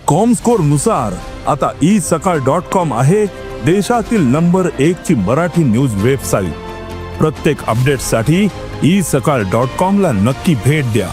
Comscore नुसार आता isakal.com आहे देशातील नंबर 1 ची मराठी न्यूज वेबसाईट। प्रत्येक अपडेटसाठी isakal.com ला नक्की भेट द्या।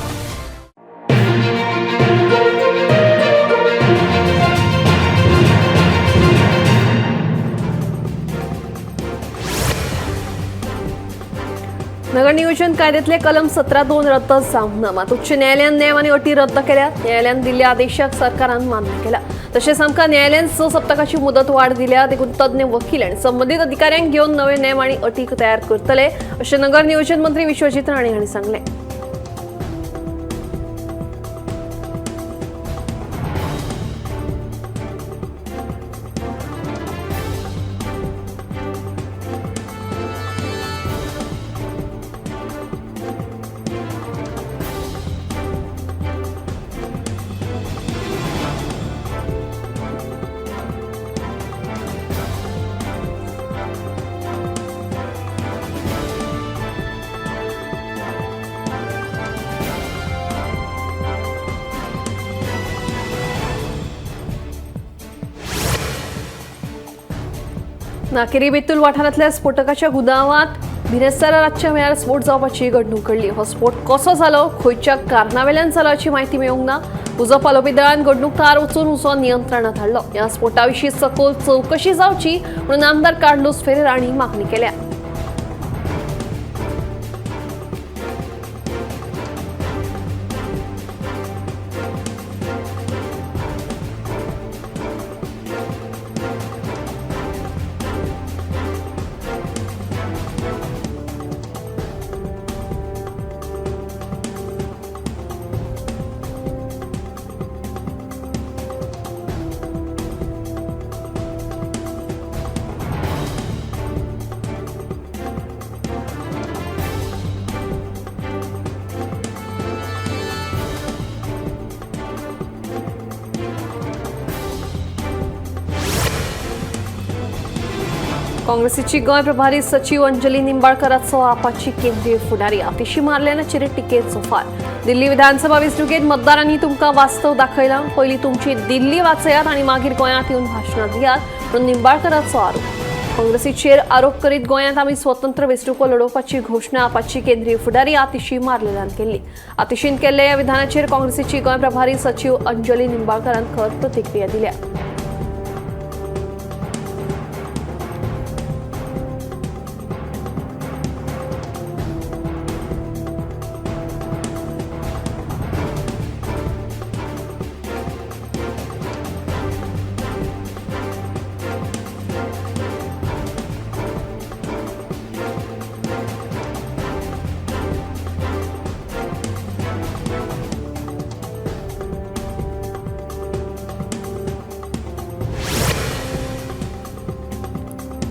नगर नियोजन कायद्यातले कलम 17(2) रद्द जाहीरनामा उच्च न्यायालयान नेम आणि अटी रद्द केल्या। न्यायालयान दिल्ल्या आदेशाक सरकारान मान्य केला। तशेंच आमका न्यायालयान 6 सप्तकाची मुदत वाढ दिल्या। देखून तज्ञ वकील आणि संबंधित अधिकाऱ्यांक घेऊन नवे नेम आणि अटी तयार करतले असे नगर नियोजन मंत्री विश्वजित राणे हांणी सांगले। नाकेरी बेतूल वाठारांतल्या स्फोटकाच्या गुदामात बिरेस्तारा रातच्या वेळार स्फोट जावपाची घडणूक घडली। हो स्फोट कसो जालो, खंयच्या कारणावेल्यान जालो हाची म्हायती मेळूंक ना। उजो पालोवपी दळान घडणूक तार वचून उजो नियंत्रणात हाडलो। ह्या स्फोटाविशीं सखोल चवकशी जावची म्हणून आमदार कार्लोस फेरेरा हांणी मागणी केल्या। काँग्रेसीची गोय प्रभारी सचिव अंजली निंबाळकराचो आपाची केंद्रीय फुडारी आतिशी मारल्यानाचेर टिकेचो फार। दिल्ली विधानसभा वेंचणुकेत मतदारांनी तुमकां वास्तव दाखयला। पयलीं तुमची दिल्ली वाचयात आणि मागीर गोंयांत येवन भाशणां दियात म्हणून निंबाळकराचो आरोप। काँग्रेसीचेर आरोप करीत गोंयांत आमी स्वतंत्र वेंचणुको लडोवपाची घोशणा आपाची केंद्रीय फुडारी आतिशी मारलेल्यान केल्ली। आतिशीन केल्ल्या ह्या विधानाचेर काँग्रेसीची गोंय प्रभारी सचिव अंजली निंबाळकरान खर प्रतिक्रिया दिल्या।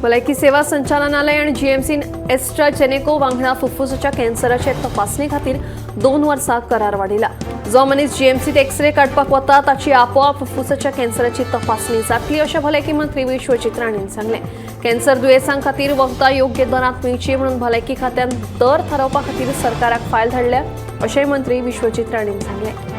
भलायकी सेवा संचालनालय आणि जीएमसी एस्ट्राजेनेको वांगडा फुफ्फुसाच्या कॅन्सराचे तपासणी खातीर 2 वर्सां करार वाडिला। जो मनीस जीएमसीत एक्सरे काडपाक वता ताची आपोआप फुफ्फुसाच्या कॅन्सराची तपासणी जातली अशें भलायकी मंत्री विश्वजित राणेन सांगलें। कॅन्सर दुयेंसां खातीर वखदां योग्य दरांत मेळची म्हणून भलायकी खात्यान दर थारावपा खातीर सरकाराक फायल धाडल्या अशेंय मंत्री विश्वजित राणेन सांगलें।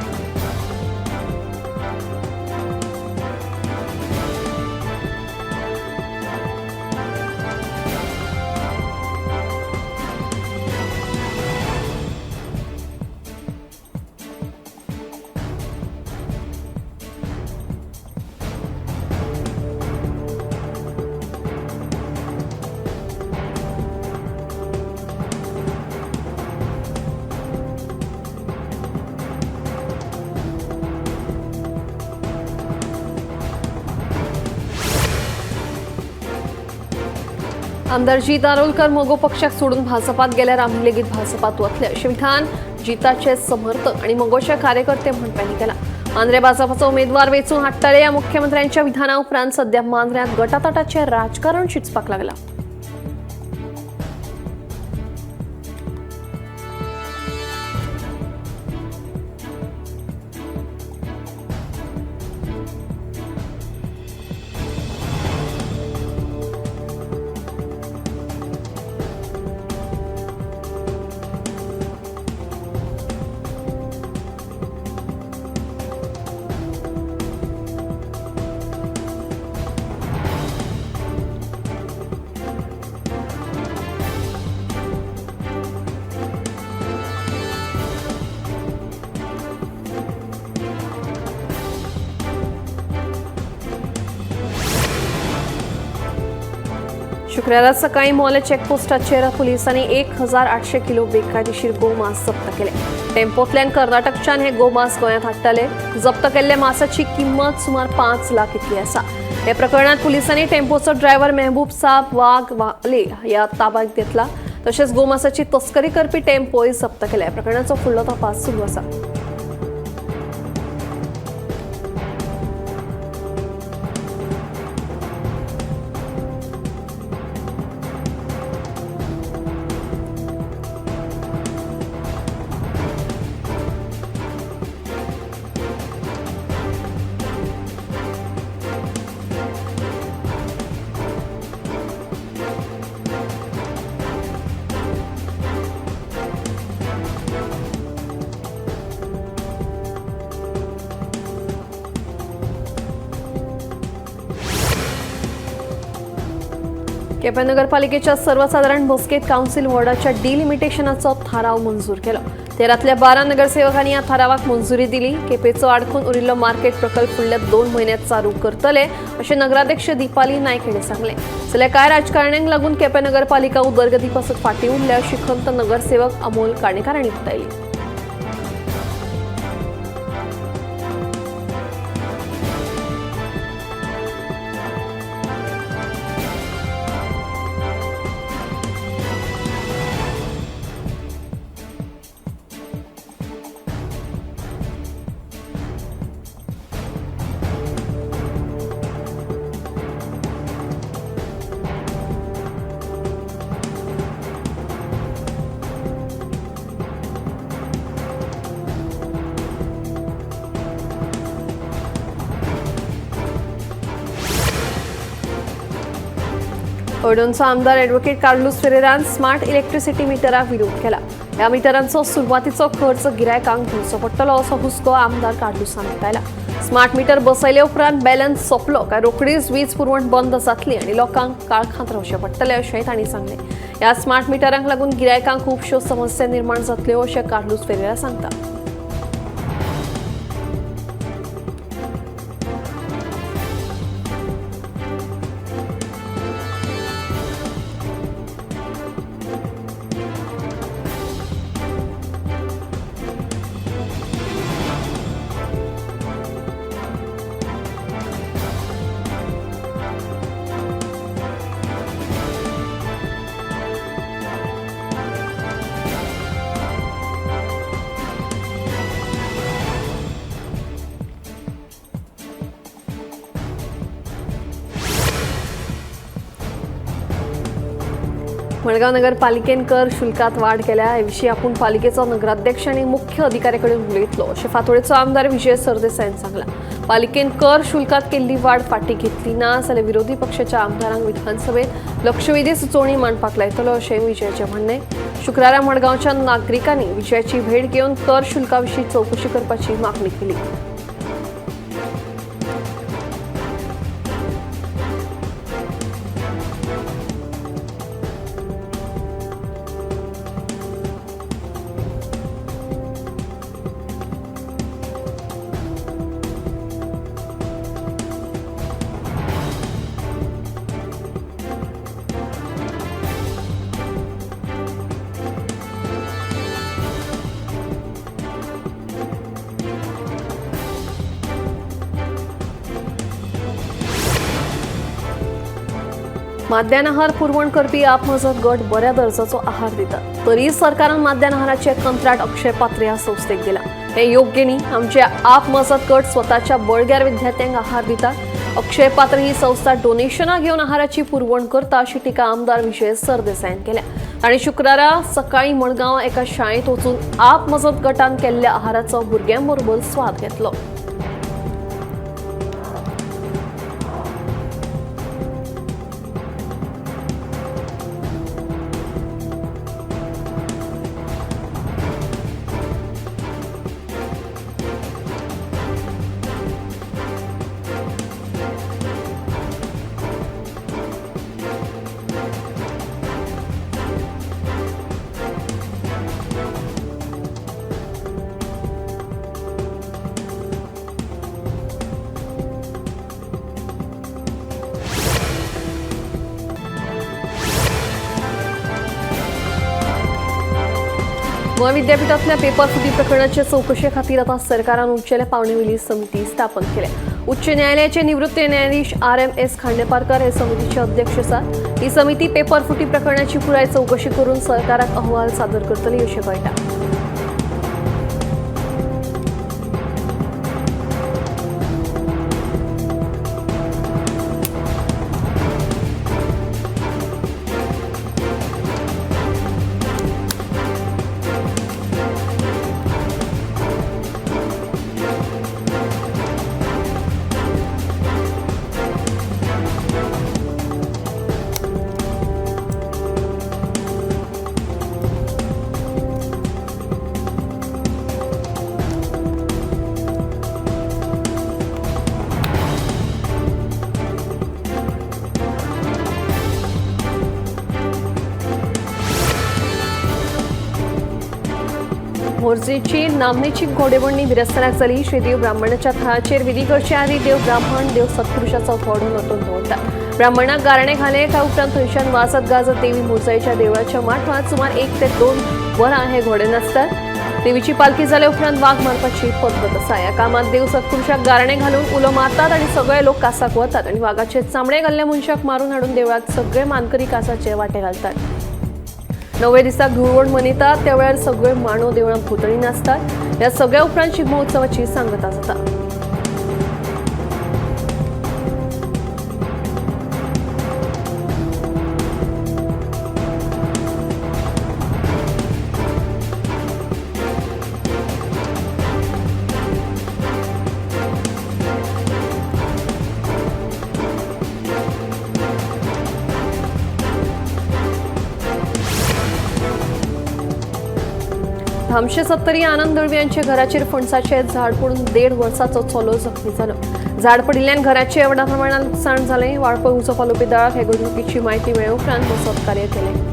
आमदार जी दारोलकर मोगो पक्षाक सोडून भाजपात गेल्यार आमी लेगीत भाजपात वतले अशें विधान जिताचे समर्थक आणि मोगोचे कार्यकर्ते म्हणपानी केला। मांद्रे भाजपाचो उमेदवार वेचून हाडटले ह्या मुख्यमंत्र्यांच्या विधाना उपरांत सध्या मांद्र्यांत गटातटाचे राजकारण शिजपाक लागला। शुक्रवार सकाळी मोले चेकपोस्टाचेर पोलिसांनी 1800 किलो बेकायदेशीर गोमांस जप्त केले. टेम्पोतल्यान कर्नाटकच्यान हे गोमांस गोंयांत हाडटाले. जप्त केल्ल्या मांसाची किंमत सुमार 5 लाख इतली आसा. हे प्रकरणात पोलिसांनी टेम्पोचो ड्रायव्हर मेहबूब साब वाघवाले या ताब्यात घेतला. तशेंच गोमांसाची तस्करी करपी टेम्पोय जप्त केला. या प्रकरणाचो फुडलो तपास सुरू आसा. केपें नगरपालिकेच्या सर्वसाधारण बसकेत काउन्सिल वॉर्डाच्या डिलिमिटेशनाचो थाराव मंजूर केलो. 13तल्या 12 नगरसेवकांनी या थारावाक मंजुरी दिली. केपेंचो आडकून उरिल्लो मार्केट प्रकल्प फुडल्या 2 म्हयन्यांत चालू करतले अशें नगराध्यक्ष दीपाली नायक हांणी सांगलें. जाल्यार कांय राजकारण्यांक लागून केपें नगरपालिका उदरगती पासत फाटीं उरल्या अशी खंत नगरसेवक अमोल काणेकार हांणी उक्तायली. हळडोणचो आमदार ॲडव्होकेट कार्लोस फेरेरान स्मार्ट इलेक्ट्रिसिटी मिटराक विरोध केला. ह्या मिटरांचो सुरवातीचो खर्च गिरायकांक दिवचो पडटलो असो हुस्को आमदार कार्लोसान उक्तायला. स्मार्ट मिटर बसयले उपरांत बॅलन्स सोंपलो काय रोखडीच वीज पुरवण बंद जातली आनी लोकांक काळखांत रावचें पडटलें अशेंय तांणी सांगलें. ह्या स्मार्ट मिटरांक लागून गिरायकांक खुबश्यो समस्या निर्माण जातल्यो अशें कार्लोस फेरेरा सांगता. मडगाव नगरपालिकेन कर शुल्कात वाढ केल्या. हे विशीं आपूण पालिकेचो नगराध्यक्ष आनी मुख्य अधिकारी कडेन उलयतलो अशें फातोडेचो आमदार विजय सरदेसायन सांगला. पालिकेन कर शुल्कात केल्ली वाड फाटीं घेतली ना जाल्यार विरोधी पक्षाच्या आमदारांक विधानसभेत लक्षवेधी सुचोवणी मांडपाक लायतलो अशें विजयाचें म्हणणें. शुक्रारा मडगांवच्या नागरिकांनी विजयाची भेट घेवन कर शुल्का विशीं चवकशी करपाची मागणी केली. माध्यान आहार पुरवण करपी आपमजत गट बऱ्या दर्जाचो आहार दिता. तरी सरकारान माध्यान आहाराचे कंत्राट अक्षय पात्र ह्या संस्थेक दिला. हे योग्य न्ही. आमचे आपमजत गट स्वताच्या बळग्यार विद्यार्थ्यांक आहार दिता. अक्षय पात्र ही संस्था डोनेशनां घेवन आहाराची पुरवण करता अशी टिका आमदार विजय सरदेसायन केल्या. तांणी शुक्रारा सकाळी मडगांव एका शाळेत वचून आपमजत गटान केल्ल्या आहाराचो भुरग्यांबरोबर स्वाद घेतलो. गोवा विद्यापीठातल्या पेपर फुटी प्रकरणाच्या चौकशे खातीर आता सरकारान उंचेल्या पावणेवेली समिती स्थापन केल्या. उच्च न्यायालयाचे निवृत्त न्यायाधीश RMS खांडेपारकर हे समितीचे अध्यक्ष आसात. ही समिती पेपर फुटी प्रकरणाची पुराय चौकशी करून सरकाराक अहवाल सादर करतली अशें कळटा. मोर्जेची नामनेची घोडेमोडणी बिरस्ताराक जाली. श्रीदेव ब्राह्मणाच्या थळाचेर विधी करचे आदी देव ब्राह्मण देव सत्पुरुषाचो व्हडो नटून दवरतात. ब्राह्मणाक गाराणे घाले काय उपरांत थंयच्यान वाजत गाजत देवी मुर्जाईच्या देवळाच्या माठवांत सुमार 1 ते 2 वरां हे घोडे नाचतात. देवीची पालखी जाले उपरांत वाघ मारपाची पद्दत आसा. ह्या कामात देव सत्पुरुषाक गाराणे घालून उलो मारतात आनी सगळे लोक कासाक वतात आनी वाघाचे चामडे घाल्ल्या मनशाक मारून हाडून देवळात सगळे मानकरी कासाचे वाटे घालतात. 9व्या दिसाक धुळवट मनयतात त्या वेळार सगळे मांडो देवळां भोंवतणी नाचतात. ह्या सगळ्या उपरांत शिगमो उत्सवाची सांगता जाता. धामशे सत्तरी आनंद दळवी यांच्या घराचेर फणसाचे झाड पडून 1.5 वर्साचो चलो जखमी जालो. झाड पडिल्ल्यान घराचे एवढ्या प्रमाणात लुकसाण जालें. वाळपय उंचो पालोवपी दळाक हे घडणुकीची म्हायती मेळ्ळे उपरांत मसत कार्य केलें.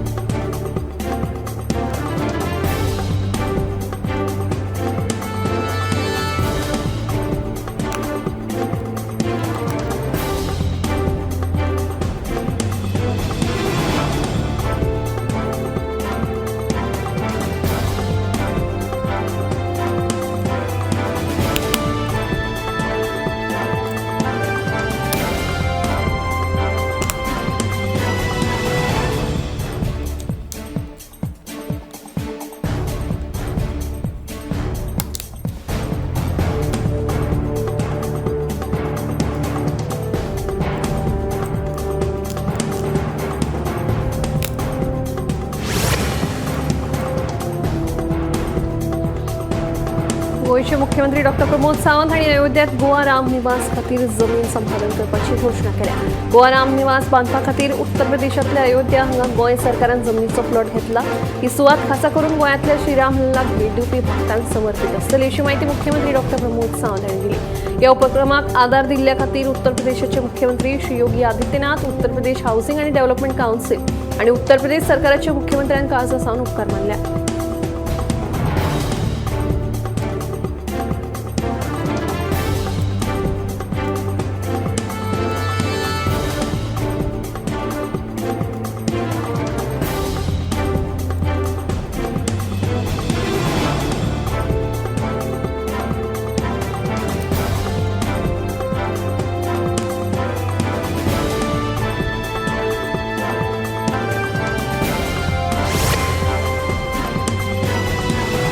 गोयचे मुख्यमंत्री डॉ. प्रमोद सावंत हांणी अयोध्येत गोवा राम निवास खातीर जमीन संपादन करपाची घोशणा केल्या. गोवा राम निवास बांदपा खातीर उत्तर प्रदेशांतल्या अयोध्या हांगा गोंय सरकारान जमनीचो प्लॉट घेतला. ही सुवात खासा करून गोंयांतल्या श्रीराम लल्लाक भेट दिवपी भक्तांक समर्पित आसतली अशी माहिती मुख्यमंत्री डॉ. प्रमोद सावंत हांणी दिली. ह्या उपक्रमाक आदार दिल्ल्या खातीर उत्तर प्रदेशाचे मुख्यमंत्री श्री योगी आदित्यनाथ, उत्तर प्रदेश हाऊसिंग आनी डेव्हलपमेंट काउन्सिल आनी उत्तर प्रदेश सरकाराच्या मुख्यमंत्र्यांक आज सावन उपकार मानल्या.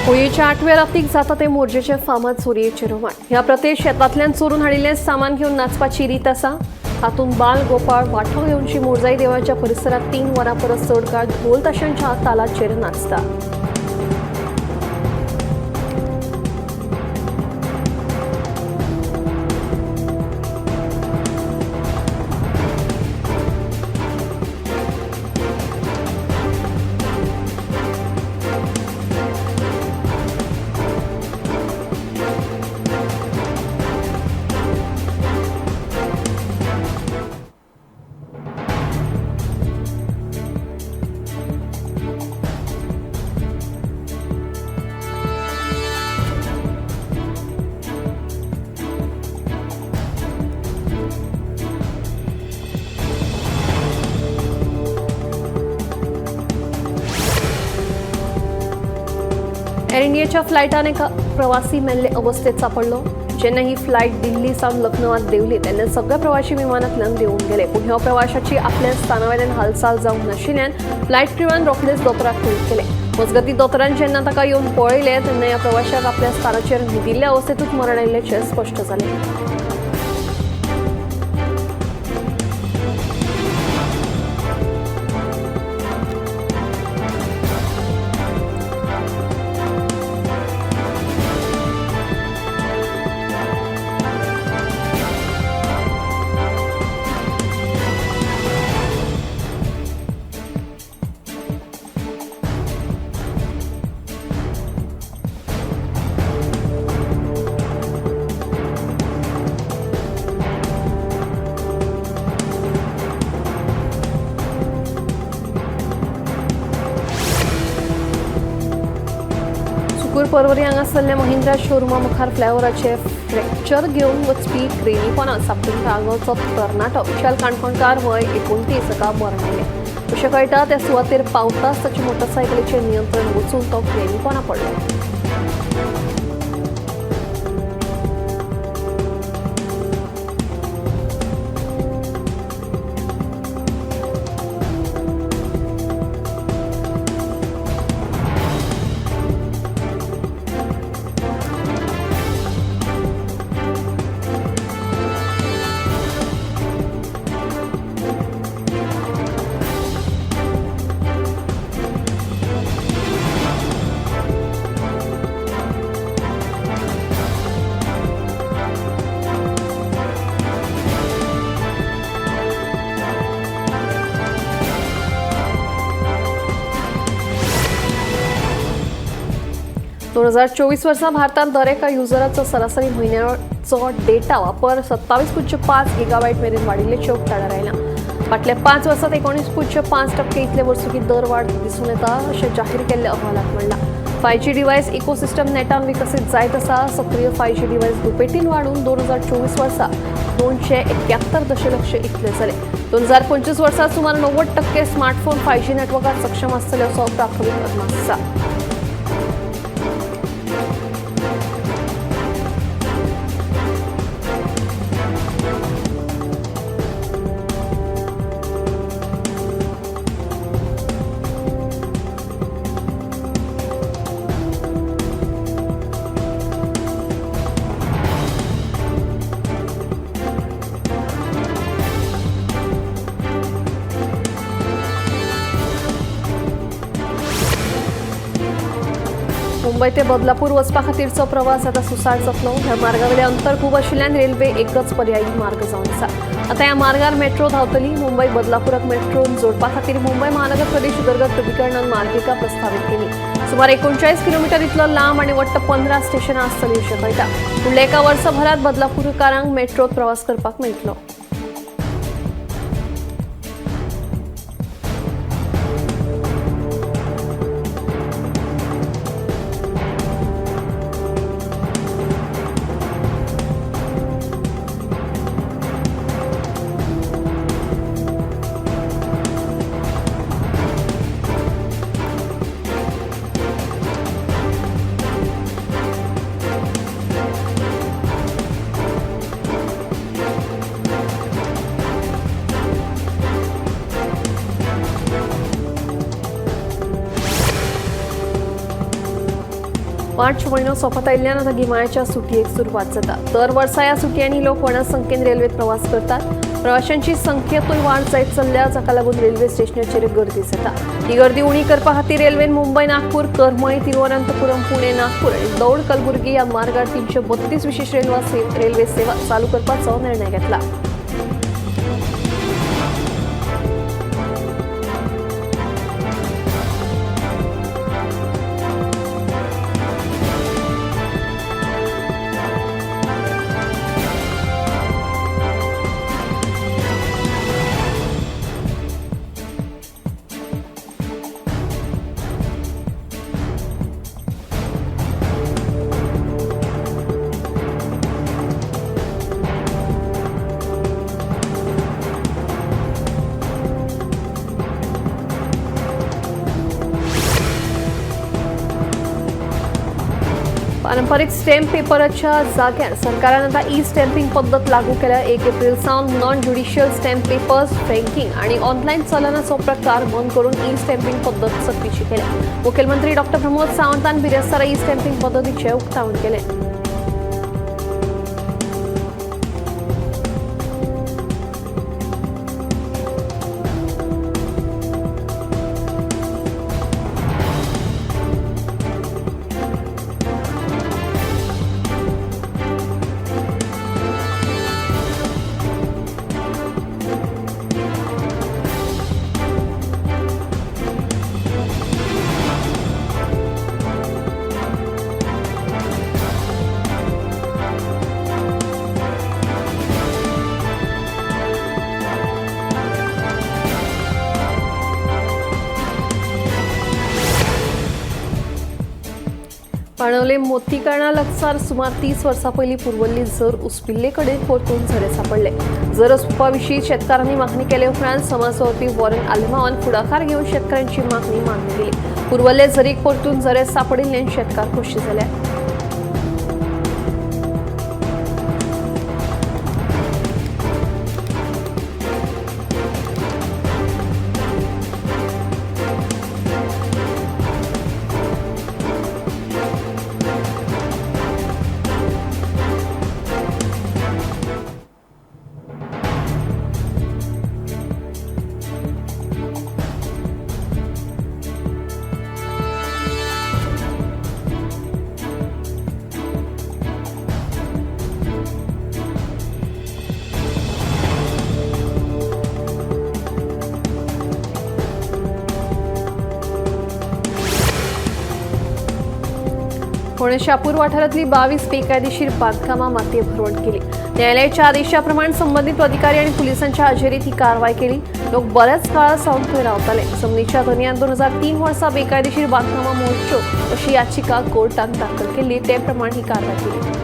होळयेच्या 8व्या रातीक जाता ते मोर्जेचे फामाद चोरयेचे रोमाण. ह्या प्रत्येक शेतांतल्यान चोरून हाडिल्लें सामान घेवन नाचपाची रीत आसा. हातूंत बाल गोपाळ वांटो घेवनची मोरजाई देवळाच्या परिसरात 3 वरां परस चड काळ ढोल ताशांच्या तालाचेर नाचता. इंडियाच्या फ्लाईटाने प्रवासी मेल्ले अवस्थेत सापडलो. चेन्नई फ्लाईट दिल्ली सावन लखनौात देवली तेन्ना सगळे प्रवासी विमानांतल्यान देंवून गेले. पूण ह्या प्रवाशाची आपल्या स्थानावेल्यान हालचाल जावंक नाशिल्ल्यान फ्लाईट क्रुवान रोखडेच दोतोराक कळीत केले. मजगतीं दोतोरान जेन्ना ताका येवन पळयले तेन्ना ह्या प्रवाशाक आपल्या स्थानाचेर न्हिदिल्ल्या अवस्थेतूच मरण आयिल्ल्याचें स्पश्ट जालें. परवरी हांगासरल्या महिंद्रा शोरुमा मुखार फ्लायओव्हराचे फ्रॅक्चर घेवन वचपी क्रेनी सापडून आगांवचो तरणाटो विशाल काणकोणकार वय 29 हाका मरण आयलें. अशें कळटा त्या सुवातेर पावताच ताचे मोटरसायकलीचें नियंत्रण वचून तो क्रेनी पडलो. दोन 2024 वर्सा भारतात दर एका युजराचो सरासरी म्हयन्याचो डेटा वापर 27.5 गिगाबायट मेरेन वाडिल्ल्याचें उक्ताडार आयलां. फाटल्या 5 वर्सांत 19.5% इतले वर्सुकी दर वाड दिसून येता अशें जाहीर केल्ल्या अहवालांत म्हणलां. 5G डिव्हायस इकोसिस्टम नेटान विकसीत जायत आसा. सक्रिय 5G डिव्हायस दुपेटीन वाडून 2024 वर्सा 271 दशलक्ष इतले जाले. 2025 वर्सा सुमार 90% स्मार्टफोन 5G नेटवर्कात सक्षम आसतले असो प्राथमीक अदमास आसा. मुंबई ते बदलापूर वचपा खातीरचो प्रवास आता सुसाट जातलो. ह्या मार्गावेलें अंतर खूब आशिल्ल्यान रेल्वे एकच पर्यायी मार्ग जावन आसा. आता ह्या मार्गार मेट्रो धांवतली. मुंबई बदलापूराक मेट्रोन जोडपा खातीर मुंबई महानगर प्रदेश उदरगत प्राधिकरणान मार्गिका प्रस्तावित केली. सुमार 39 किलोमीटर इतलो लांब आनी वट्ट 15 स्टेशनां आसतलीं अशें कळटा. फुडल्या एका वर्सभरात बदलापूरकारांक मेट्रोत प्रवास करपाक मेळटलो. मार्च म्हयनो सोंपत आयिल्ल्यान आतां गिमाळ्याच्या सुटयेक सुरवात जाता. दर वर्सा ह्या सुटयांनी लोक व्हड संख्येन रेल्वेत प्रवास करतात. प्रवाशांची संख्येतूय वाड जायत चल्ल्या, जाका लागून रेल्वे स्टेशनाचेर गर्दी जाता. ही गर्दी उणी करपा खातीर रेल्वेन मुंबय नागपूर, करमय, तिरुवनंतपुरम, पुणे, नागपूर आनी दौड कलबुर्गी ह्या मार्गार 332 विशेष रेल्वे सेवा चालू करपाचो निर्णय घेतला. पारंपरिक स्टॅम्प पेपरच्या जाग्यार सरकारान आता ई स्टॅम्पिंग पद्धत लागू केल्या. 1 एप्रिल सावन नॉन ज्युडिशियल स्टॅम्प पेपर्स, फ्रँकिंग आणि ऑनलाईन चलनाचो प्रकार बंद करून ई स्टॅम्पिंग पद्धत सक्तीची केल्या. मुखेलमंत्री डॉक्टर प्रमोद सावंतान बिरेस्तारा ई स्टॅम्पिंग पद्धतीचे उक्तावण केले. पाणवले मोतीकाणा लगसार सुमार 30 वर्सां पयलीं पुरवल्ली जर उसपिल्ले कडेन परतून झरे सापडले. जर उसपुपाविशीं शेतकारांनी मागणी केले उपरांत समाजसेवकी वॉरेन आलेमावान फुडाकार घेवन शेतकारांची मागणी मान्य केली. पुरवल्ले झरीक परतून झरे सापडिल्ल्यान शेतकार खुशी जाले. पुणे शापूर वाठारांतली 22 बेकायदेशीर बांदकामां मातये भरवण केली. न्यायालयाच्या आदेशाप्रमाण संबंधित अधिकारी आणि पोलिसांच्या हाजेरीत ही कारवाय केली. लोक बऱ्याच काळासावन थंय रावताले. जमनीच्या धन्यान 2003 वर्सा बेकायदेशीर बांदकामां मोडच्यो अशी याचिका कोर्टात दाखल केली. ते प्रमाण ही कारवाय केली.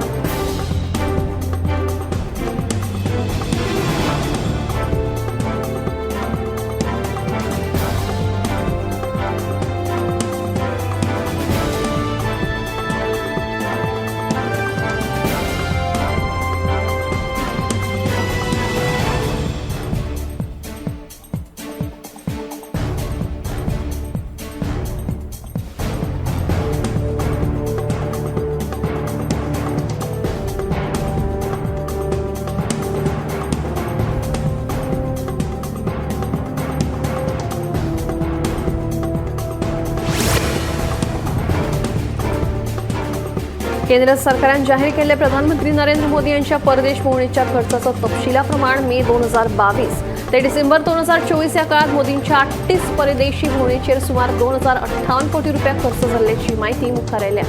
केंद्र सरकारान जाहीर केले. प्रधानमंत्री नरेंद्र मोदी यांच्या परदेश भोंवडेच्या खर्चाचो तपशिलाप्रमाण मे 2022 ते डिसेंबर 2024 या काळात मोदींच्या 38 परदेशी भोंवडेचेर सुमार 2058 कोटी रुपया खर्च जाल्ल्याची माहिती मुखार आयल्या.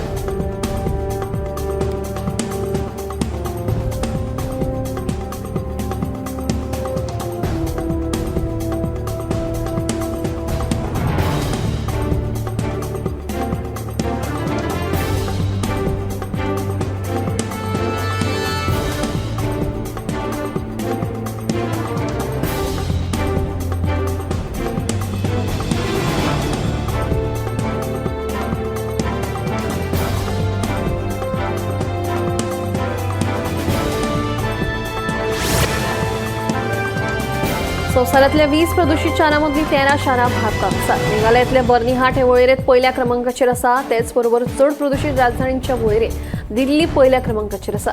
संवसारांतल्या 20 प्रदूषित शारांमदली 13 शारां भारतांत आसात. मेघालयातल्या बर्निहाट हे वळेरेंत पयल्या क्रमांकाचेर आसा. तेच बरोबर चड प्रदूषित राजधानींच्या वळेरेंत दिल्ली पयल्या क्रमांकाचेर आसा.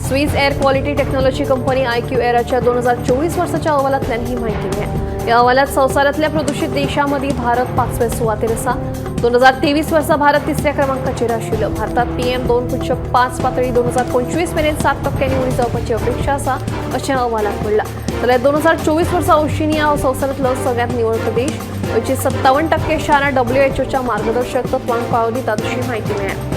Swiss air quality technology company IQ एअराच्या 2024 वर्साच्या अहवालांतल्यान ही म्हायती मेळ्ळ्या. या अहवालात संवसारांतल्या प्रदूषित देशांमदीं भारत 5व्या सुवातेर आसा. 2023 वर्सा भारत 3ऱ्या क्रमांकाचेर आशिल्लो. भारतात PM 2.5 पातळी 2025 मेरेन 7% उणी जावपाची अपेक्षा आसा अशें अहवालांत म्हणलां. जाल्यार 2024 वर्सा ओशिनिया हो संवसारांतलो सगळ्यांत निवळ प्रदेश. 57% शारां WHO च्या मार्गदर्शक तत्वांक पाळो दितात अशी म्हायती मेळ्ळ्या.